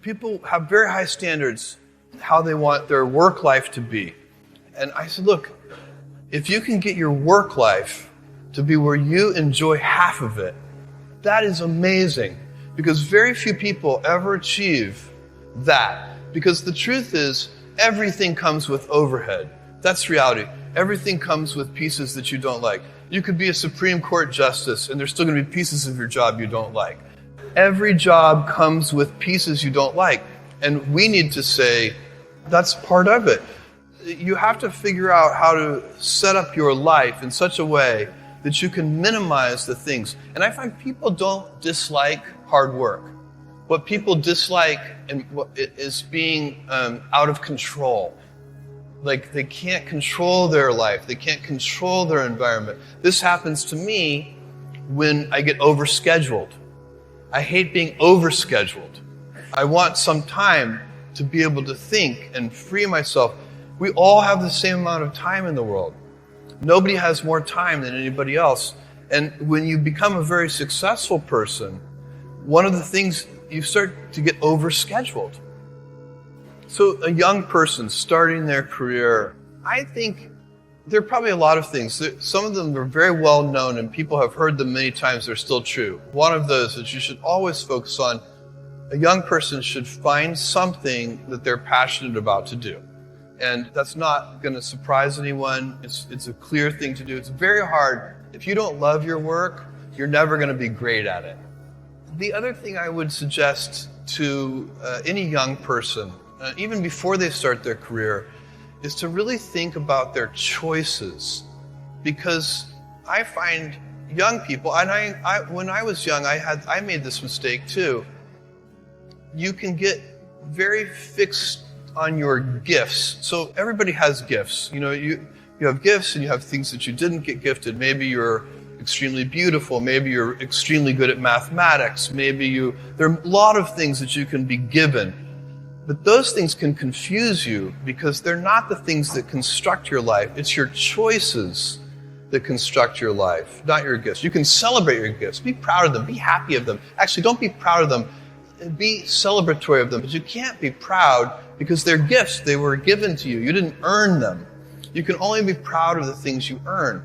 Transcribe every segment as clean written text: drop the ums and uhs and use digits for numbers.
people have very high standards how they want their work life to be. And I said, look, if you can get your work life to be where you enjoy half of it, that is amazing. Because very few people ever achieve that. Because the truth is, everything comes with overhead. That's reality. Everything comes with pieces that you don't like. You could be a Supreme Court justice, and there's still going to be pieces of your job you don't like. Every job comes with pieces you don't like. And we need to say, that's part of it. You have to figure out how to set up your life in such a way that you can minimize the things. And I find people don't dislike hard work. What people dislike is being out of control. Like they can't control their life. They can't control their environment. This happens to me when I get overscheduled. I hate being overscheduled. I want some time to be able to think and free myself. We all have the same amount of time in the world. Nobody has more time than anybody else. And when you become a very successful person, one of the things, you start to get overscheduled. So a young person starting their career, I think there are probably a lot of things. Some of them are very well known and people have heard them many times. They're still true. One of those that you should always focus on, a young person should find something that they're passionate about to do. And that's not going to surprise anyone. It's a clear thing to do. It's very hard. If you don't love your work, you're never going to be great at it. The other thing I would suggest to any young person, even before they start their career, is to really think about their choices. Because I find young people, and I when I was young, I made this mistake too. You can get very fixed on your gifts. So everybody has gifts. You know, you have gifts and you have things that you didn't get gifted. Maybe you're extremely beautiful. Maybe you're extremely good at mathematics. There are a lot of things that you can be given. But those things can confuse you because they're not the things that construct your life. It's your choices that construct your life, not your gifts. You can celebrate your gifts. Be proud of them. Be happy of them. Actually, don't be proud of them. Be celebratory of them. But you can't be proud because they're gifts. They were given to you. You didn't earn them. You can only be proud of the things you earn.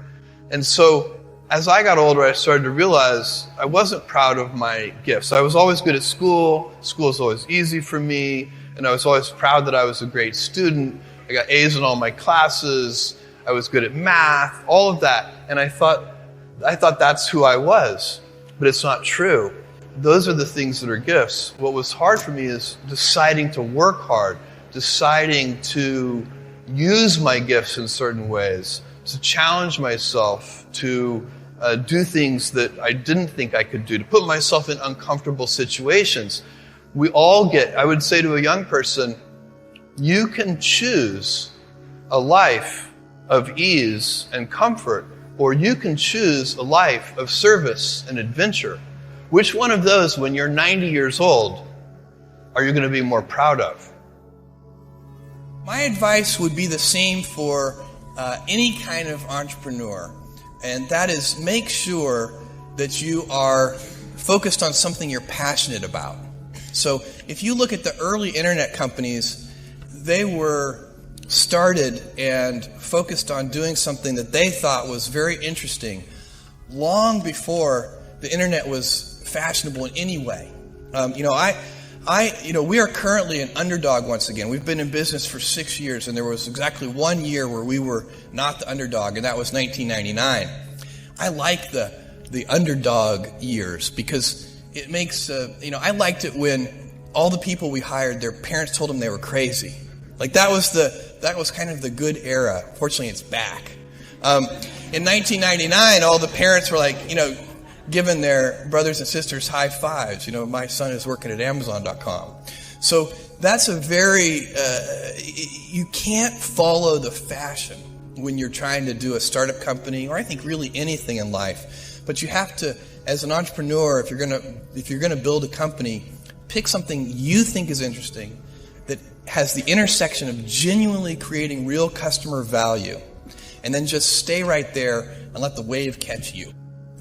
And so as I got older, I started to realize I wasn't proud of my gifts. I was always good at school. School was always easy for me. And I was always proud that I was a great student. I got A's in all my classes. I was good at math, all of that. And I thought that's who I was. But it's not true. Those are the things that are gifts. What was hard for me is deciding to work hard, deciding to use my gifts in certain ways, to challenge myself, to do things that I didn't think I could do, to put myself in uncomfortable situations. We all I would say to a young person, you can choose a life of ease and comfort, or you can choose a life of service and adventure. Which one of those, when you're 90 years old, are you going to be more proud of? My advice would be the same for any kind of entrepreneur, and that is make sure that you are focused on something you're passionate about. So if you look at the early internet companies, they were started and focused on doing something that they thought was very interesting long before the internet was fashionable in any way. We are currently an underdog once again. We've been in business for 6 years, and there was exactly 1 year where we were not the underdog, and that was 1999. I like the underdog years because it makes, I liked it when all the people we hired, their parents told them they were crazy. Like that was kind of the good era. Fortunately, it's back. In 1999, all the parents were like, giving their brothers and sisters high fives. My son is working at Amazon.com. So that's a very, you can't follow the fashion when you're trying to do a startup company, or I think really anything in life. But you have to, as an entrepreneur, if you're gonna build a company, pick something you think is interesting that has the intersection of genuinely creating real customer value, and then just stay right there and let the wave catch you.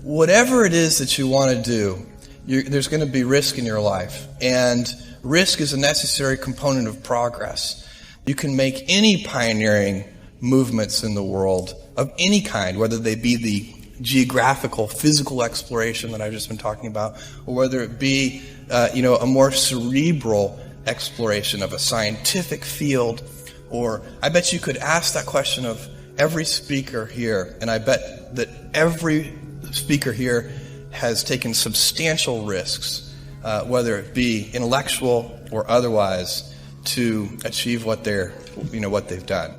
Whatever it is that you want to do, there's going to be risk in your life. And risk is a necessary component of progress. You can make any pioneering movements in the world of any kind, whether they be the geographical, physical exploration that I've just been talking about, or whether it be, a more cerebral exploration of a scientific field. Or I bet you could ask that question of every speaker here, and I bet that every speaker here has taken substantial risks, whether it be intellectual or otherwise, to achieve what they've done.